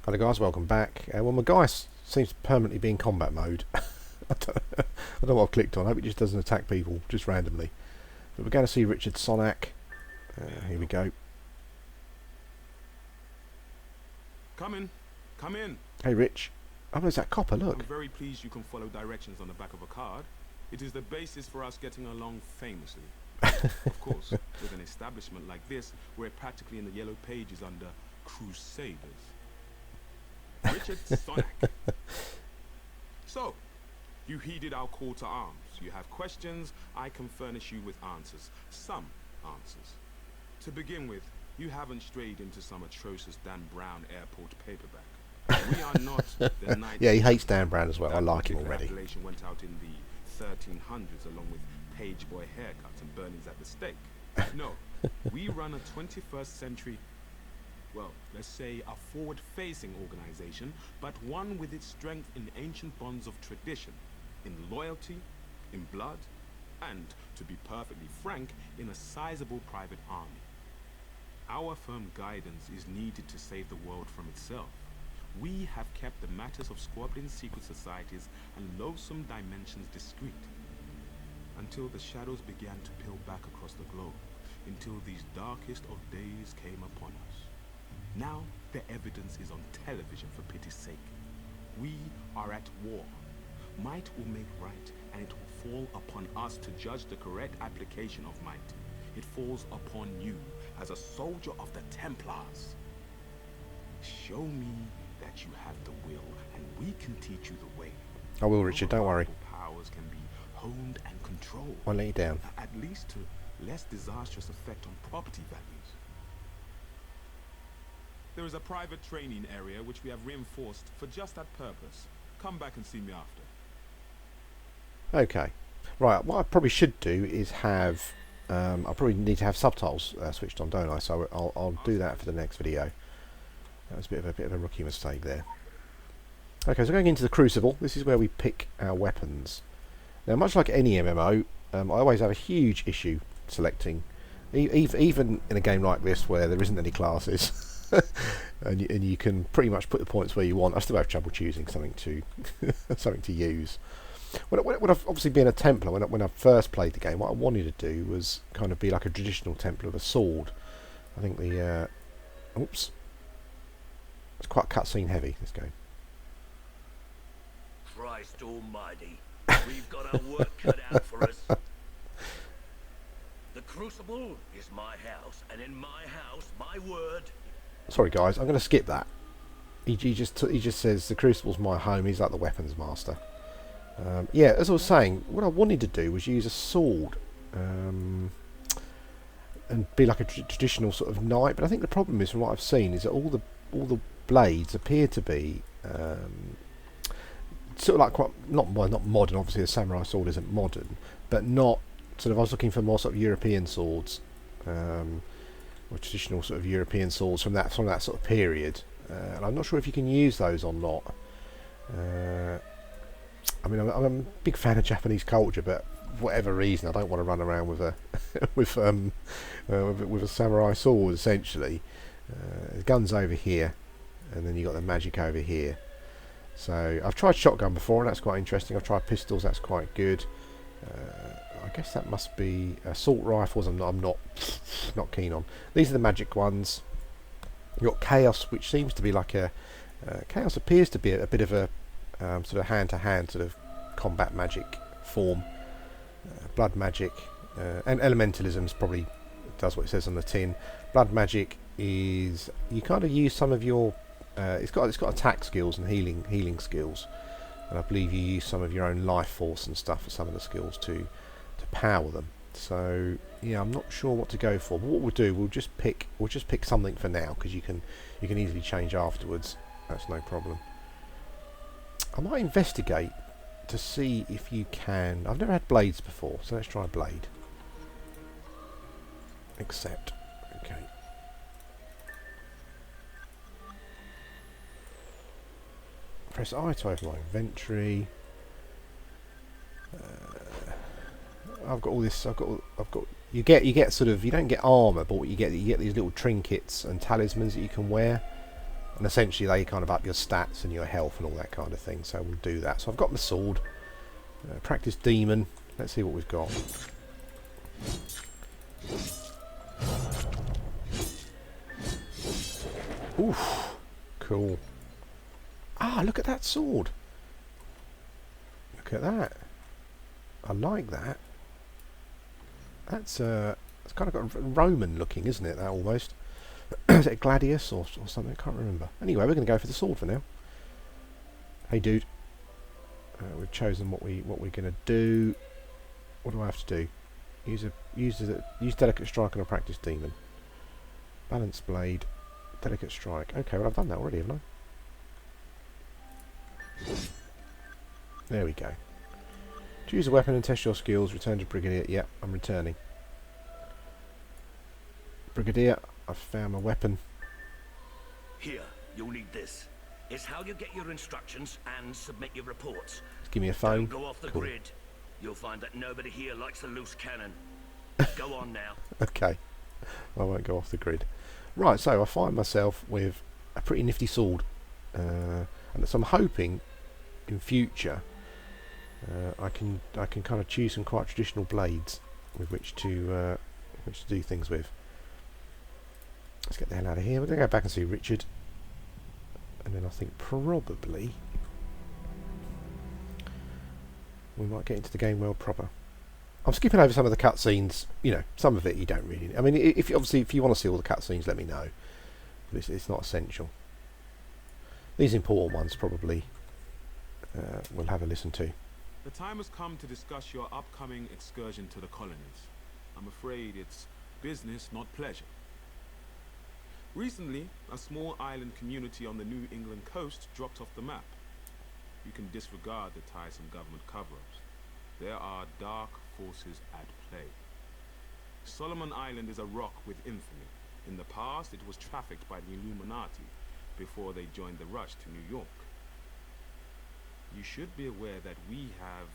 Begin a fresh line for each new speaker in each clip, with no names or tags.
Hello guys, welcome back. Well, my guy seems to permanently be in combat mode. I don't know what I've clicked on. I hope it just doesn't attack people just randomly. But we're going to see Richard Sonak. Here we go.
Come in. Come in.
Hey Rich. Oh, there's that copper,
I'm
look.
very pleased you can follow directions on the back of a card. It is the basis for us getting along famously. Of course, with an establishment like this, we're practically in the yellow pages under Crusaders. Richard Sonak. So, you heeded our call to arms. You have questions, I can furnish you with answers. Some answers. To begin with, you haven't strayed into some atrocious Dan Brown airport paperback. We are not the knights.
Yeah, he hates Dan Brown as well.
That
I like him
particular
already.
appellation went out in the 1300s along with page boy haircuts and burnings at the stake. No, we run a 21st century, well, let's say a forward-facing organization, but one with its strength in ancient bonds of tradition, in loyalty, in blood, and, to be perfectly frank, in a sizable private army. Our firm guidance is needed to save the world from itself. We have kept the matters of squabbling secret societies and loathsome dimensions discreet, until the shadows began to peel back across the globe, until these darkest of days came upon us. Now the evidence is on television, for pity's sake. We are at war. Might will make right, and it will fall upon us to judge the correct application of might. It falls upon you as a soldier of the Templars. Show me that you have the will, and we can teach you the way.
I will, Richard, don't worry.
Powers can be honed and controlled.
I'll let you down.
At least to less disastrous effect on property values. There is a private training area which we have reinforced for just that purpose. Come back and see me after.
Okay. Right, what I probably should do is have... I probably need to have subtitles switched on, don't I? So I'll do that for the next video. That was a bit of a rookie mistake there. Okay, so going into the Crucible, this is where we pick our weapons. Now, much like any MMO, I always have a huge issue selecting, even in a game like this where there isn't any classes, and you can pretty much put the points where you want. I still have trouble choosing something to something to use. When I've obviously been a Templar, when I first played the game, what I wanted to do was kind of be like a traditional Templar with a sword. I think the oops, it's quite cutscene heavy, this game.
Christ almighty, we've got our work cut out for us. The Crucible is my house, and in my house, my word.
Sorry guys, I'm going to skip that. He just says the Crucible's my home. He's like the weapons master. Yeah, as I was saying, what I wanted to do was use a sword and be like a traditional sort of knight. But I think the problem is, from what I've seen, is that all the blades appear to be sort of like quite not modern. Obviously, a samurai sword isn't modern, but not sort of. I was looking for more sort of European swords, or traditional sort of European swords from that sort of period. And I'm not sure if you can use those or not. I mean, I'm a big fan of Japanese culture, but for whatever reason, I don't want to run around with a with a samurai sword. Essentially, the gun's over here, and then you got the magic over here. So I've tried shotgun before, and that's quite interesting. I've tried pistols, that's quite good. I guess that must be assault rifles. I'm not keen on. These are the magic ones. You got chaos, which seems to be like a chaos appears to be a bit of a sort of hand-to-hand sort of combat magic form. Blood magic and elementalism probably does what it says on the tin. Blood magic is you kind of use some of your it's got attack skills and healing skills, and I believe you use some of your own life force and stuff for some of the skills to power them. So yeah, I'm not sure what to go for. But what we'll do, we'll just pick something for now, because you can easily change afterwards. That's no problem. I might investigate to see if you can. I've never had blades before, so let's try a blade. Accept. Okay. Press I to open my inventory. I've got all this. I've got. You get sort of. You don't get armor, but what you get these little trinkets and talismans that you can wear. and essentially they kind of up your stats and your health and all that kind of thing. So we'll do that. So I've got my sword. Practice demon. Let's see what we've got. Oof, cool. Ah, look at that sword. Look at that. I like that. That's it's kind of got Roman looking, isn't it? That almost. Is it Gladius or something? I can't remember. Anyway, we're going to go for the sword for now. Hey, dude. We've chosen what we're going to do. What do I have to do? Use delicate strike on a practice demon. Balance blade, delicate strike. Okay, well I've done that already, haven't I? There we go. Choose a weapon and test your skills. Return to Brigadier. Yep, I'm returning. Brigadier, I've found my weapon.
Here, you'll need this. It's how you get your instructions and submit your reports.
Just give me a phone.
Don't go off the
Cool.
grid. You'll find that nobody here likes a loose cannon. Go on now.
Okay, I won't go off the grid. Right, so I find myself with a pretty nifty sword, and so I'm hoping in future I can kind of choose some quite traditional blades with which to do things with. Let's get the hell out of here. We're going to go back and see Richard, and then I think probably we might get into the game world proper. I'm skipping over some of the cutscenes. You know, some of it you don't really. I mean, if you want to see all the cutscenes, let me know. But it's not essential. These important ones probably we'll have a listen to.
The time has come to discuss your upcoming excursion to the colonies. I'm afraid it's business, not pleasure. Recently, a small island community on the New England coast dropped off the map. You can disregard the tiresome government cover-ups. There are dark forces at play. Solomon Island is a rock with infamy. In the past, it was trafficked by the Illuminati before they joined the rush to New York. You should be aware that we have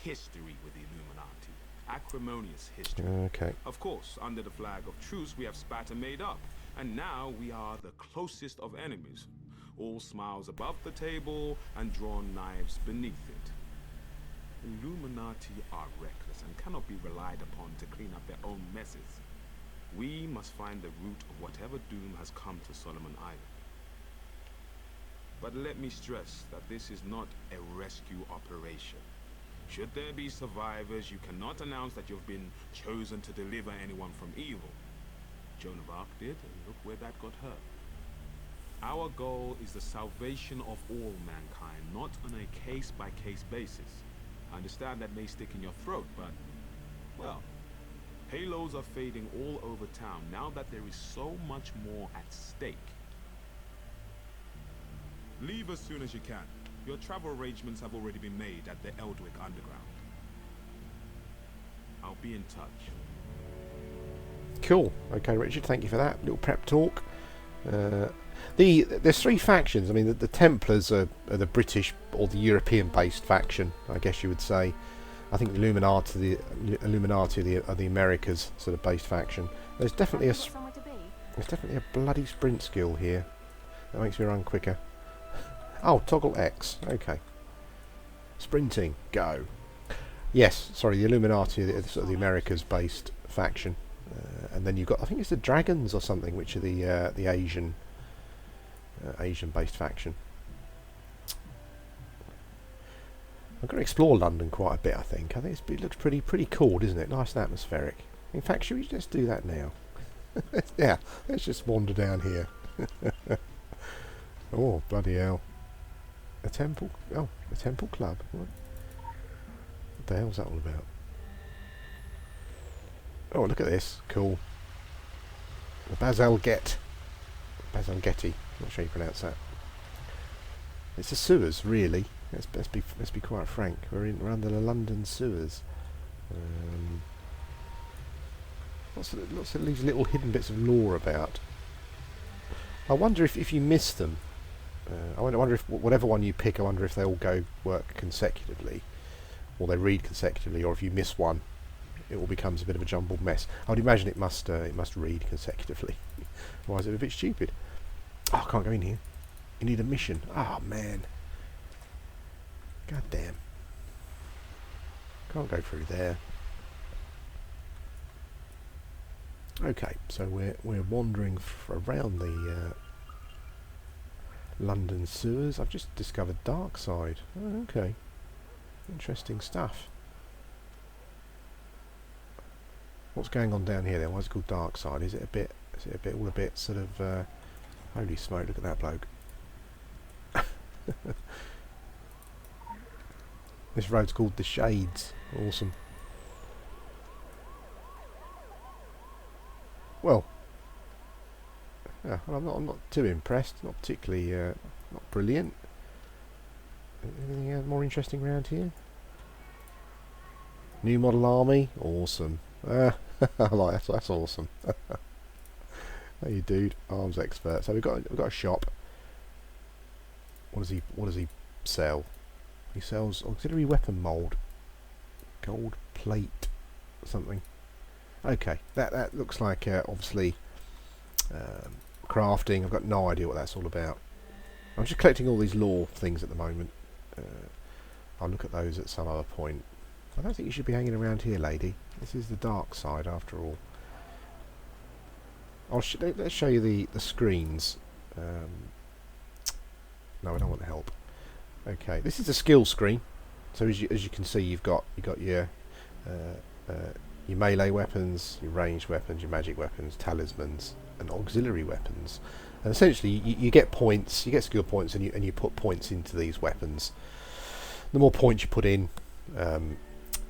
history with the Illuminati. Acrimonious history.
Okay.
Of course, under the flag of truce, we have spat and made up. And now we are the closest of enemies. All smiles above the table and drawn knives beneath it. Illuminati are reckless and cannot be relied upon to clean up their own messes. We must find the root of whatever doom has come to Solomon Island. But let me stress that this is not a rescue operation. Should there be survivors, you cannot announce that you've been chosen to deliver anyone from evil. Joan of Arc did, and look where that got her. Our goal is the salvation of all mankind, not on a case-by-case basis. I understand that may stick in your throat, but, well, halos are fading all over town now that there is so much more at stake. Leave as soon as you can. Your travel arrangements have already been made at the Eldwick Underground. I'll be in touch.
Cool. Okay, Richard, thank you for that little prep talk. There's three factions. I mean, the Templars are the British or the European-based faction, I guess you would say. I think the Illuminati are the Americas sort of based faction. There's definitely a bloody sprint skill here. That makes me run quicker. Oh, toggle X. Okay. Sprinting. Go. Yes. Sorry, the Illuminati are sort of the Americas based faction. And then you've got, I think it's the Dragons or something, which are the Asian based faction. I'm going to explore London quite a bit. I think it looks pretty cool, doesn't it? Nice and atmospheric. In fact, should we just do that now? Yeah, let's just wander down here. Oh, bloody hell! A temple? Oh, a temple club. What the hell's that all about? Oh, look at this. Cool. The Bazalgette. Bazalgette. Not sure you pronounce that. It's the sewers, really. Let's be quite frank. We're under the London sewers. Lots of these little hidden bits of lore about. I wonder if you miss them. I wonder if whatever one you pick, I wonder if they all work consecutively, or they read consecutively, or if you miss one, it all becomes a bit of a jumbled mess. I would imagine it must read consecutively. Otherwise, it's a bit stupid. Oh, I can't go in here. You need a mission. Oh, man. God damn. Can't go through there. Okay, so we're wandering around the London sewers. I've just discovered Dark Side. Oh, okay. Interesting stuff. What's going on down here then? Why is it called Dark Side? Is it all a bit sort of holy smoke, look at that bloke. This road's called the Shades. Awesome. Well, yeah, I'm not too impressed. Not particularly, not brilliant. Anything more interesting around here? New model army, awesome. I like that. That's awesome. Hey, you dude, arms expert. So we've got a shop. What does he sell? He sells auxiliary weapon mould, gold plate, something. Okay, that looks like obviously crafting. I've got no idea what that's all about. I'm just collecting all these lore things at the moment. I'll look at those at some other point. I don't think you should be hanging around here, lady. This is the dark side, after all. Let's show you the screens. No, I don't want the help. Okay, this is a skill screen. So as you can see, you've got your melee weapons, your ranged weapons, your magic weapons, talismans, and auxiliary weapons. And essentially, you get points, you get skill points, and you put points into these weapons. The more points you put in,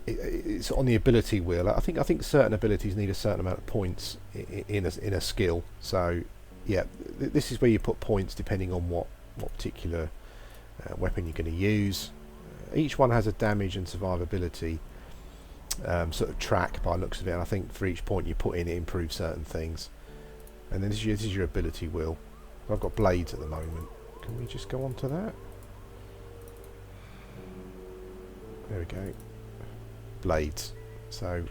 it's on the ability wheel. I think certain abilities need a certain amount of points in a skill. So yeah, this is where you put points depending on what particular weapon you're going to use. Each one has a damage and survivability sort of track by the looks of it, and I think for each point you put in, it improves certain things. And then this is your ability wheel. I've got blades at the moment. Can we just go on to that? There we go. Blades. So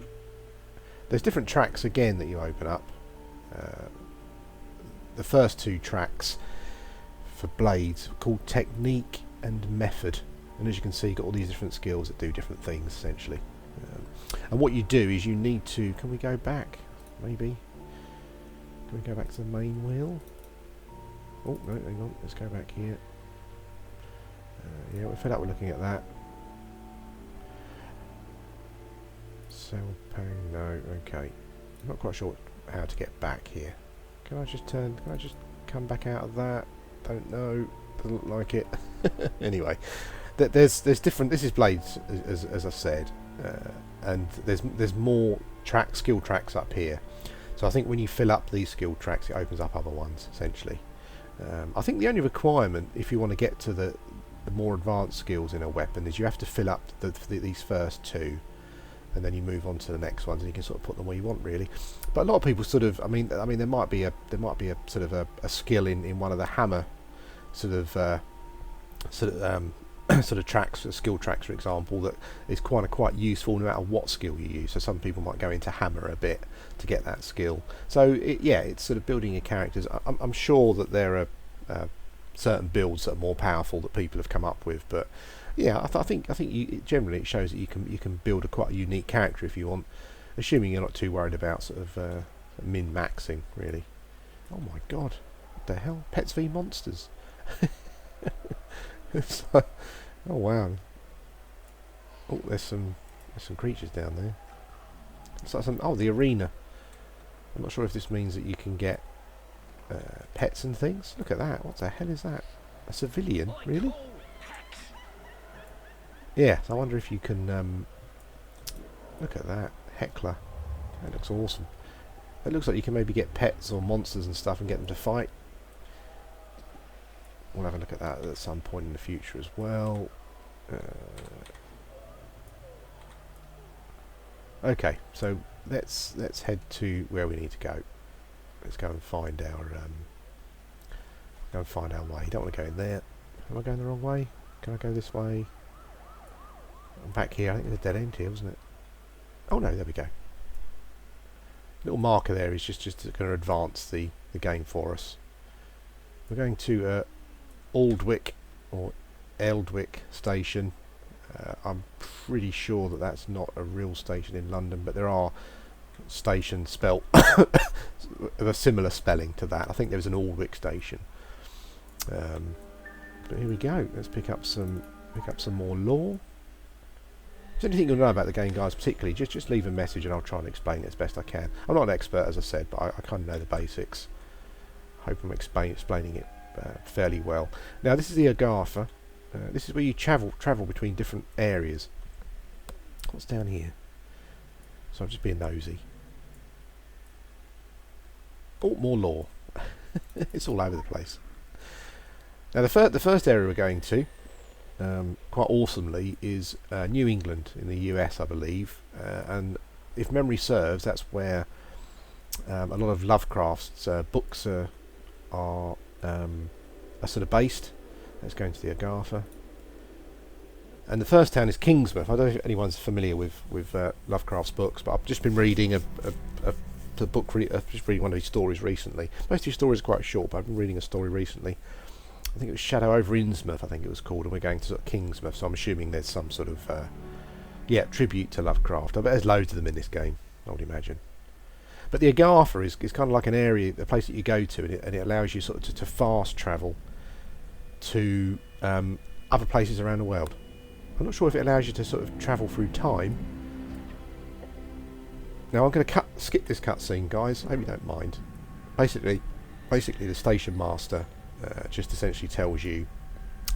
there's different tracks again that you open up. The first two tracks for blades are called technique and method, and as you can see, you've got all these different skills that do different things essentially. And what you do is you need to, can we go back maybe, can we go back to the main wheel? Oh no, hang on, let's go back here. Yeah, we're fed up with looking at that. Cell pang, no, okay. I'm not quite sure how to get back here. Can I just come back out of that? Don't know, doesn't look like it. Anyway, there's different, this is blades as I said, and there's more skill tracks up here. So I think when you fill up these skill tracks, it opens up other ones essentially. I think the only requirement if you want to get to the more advanced skills in a weapon is you have to fill up these first two, and then you move on to the next ones, and you can sort of put them where you want really. But a lot of people sort of, I mean there might be a sort of a skill in one of the hammer sort of sort of tracks, skill tracks for example, that is quite useful no matter what skill you use. So some people might go into hammer a bit to get that skill. So it's sort of building your characters. I'm sure that there are certain builds that are more powerful that people have come up with, but yeah, I think generally it shows that you can build quite a unique character if you want, assuming you're not too worried about sort of min-maxing really. Oh my god, what the hell? Pets v Monsters. It's like, oh wow. Oh, there's some creatures down there. It's like the arena. I'm not sure if this means that you can get pets and things. Look at that. What the hell is that? A civilian? Really? Yeah, so I wonder if you can look at that. Heckler. That looks awesome. It looks like you can maybe get pets or monsters and stuff and get them to fight. We'll have a look at that at some point in the future as well. Okay, so let's head to where we need to go. Let's go and find our way. You don't want to go in there. Am I going the wrong way? Can I go this way? I'm back here. I think there's a dead end here, wasn't it? Oh no, there we go. Little marker there is just going to advance the game for us. We're going to Aldwick or Eldwick station. I'm pretty sure that that's not a real station in London, but there are stations spelt of a similar spelling to that. I think there was an Aldwick station. But here we go. Let's pick up some more lore. If there's anything you'll know about the game, guys, particularly, just leave a message and I'll try and explain it as best I can. I'm not an expert, as I said, but I kind of know the basics. Hope I'm explaining it fairly well. Now, this is the Agartha. This is where you travel between different areas. What's down here? So I'm just being nosy. Oh, more lore. It's all over the place. Now, the first area we're going to, quite awesomely, is New England in the US, I believe. And if memory serves, that's where a lot of Lovecraft's books are sort of based. Let's go into the Agartha. And the first town is Kingsmouth. I don't know if anyone's familiar with Lovecraft's books, but I've just been reading just reading one of his stories recently. Most of his stories are quite short, but I've been reading a story recently. I think it was Shadow over Innsmouth, I think it was called, and we're going to sort of Kingsmouth, so I'm assuming there's some sort of tribute to Lovecraft. I bet there's loads of them in this game, I would imagine. But the Agartha is kind of like an area, a place that you go to, and it allows you sort of to fast travel to other places around the world. I'm not sure if it allows you to sort of travel through time. Now I'm going to skip this cutscene, guys. I hope you don't mind. Basically, the station master just essentially tells you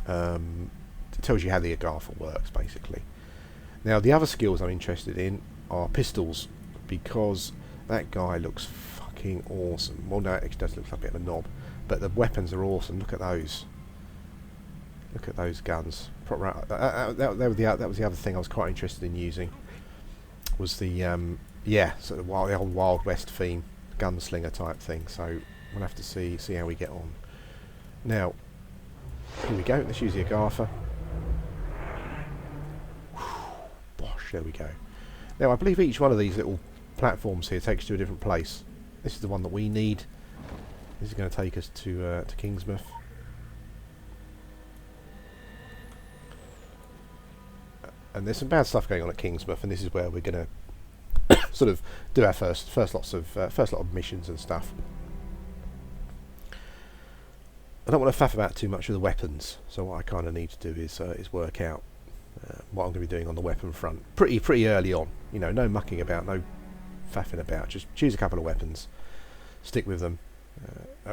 how the Agartha works, basically. Now the other skills I'm interested in are pistols, because that guy looks fucking awesome. Well, no, it does look like a bit of a knob, but the weapons are awesome. Look at those. Look at those guns. That was the other thing I was quite interested in using. Was the sort of the old Wild West theme, gunslinger type thing. So we'll have to see how we get on. Now, here we go. Let's use the Agartha. Bosh, there we go. Now, I believe each one of these little platforms here takes you to a different place. This is the one that we need. This is going to take us to Kingsmouth. And there's some bad stuff going on at Kingsmouth, and this is where we're going to sort of do our first lot of missions and stuff. I don't want to faff about too much with the weapons, so what I kind of need to do is work out what I'm going to be doing on the weapon front pretty early on. You know, no mucking about, no faffing about. Just choose a couple of weapons, stick with them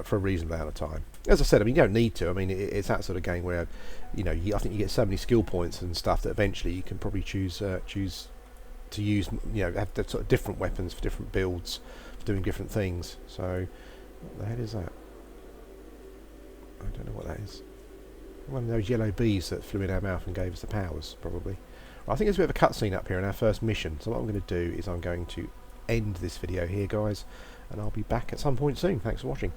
for a reasonable amount of time. As I said, I mean, you don't need to. I mean, it's that sort of game where, you know, I think you get so many skill points and stuff that eventually you can probably choose to use, you know, have the sort of different weapons for different builds, for doing different things. So, what the hell is that? I don't know what that is. One of those yellow bees that flew in our mouth and gave us the powers, probably. Well, I think there's a bit of a cutscene up here in our first mission. So what I'm going to do is I'm going to end this video here, guys, and I'll be back at some point soon. Thanks for watching.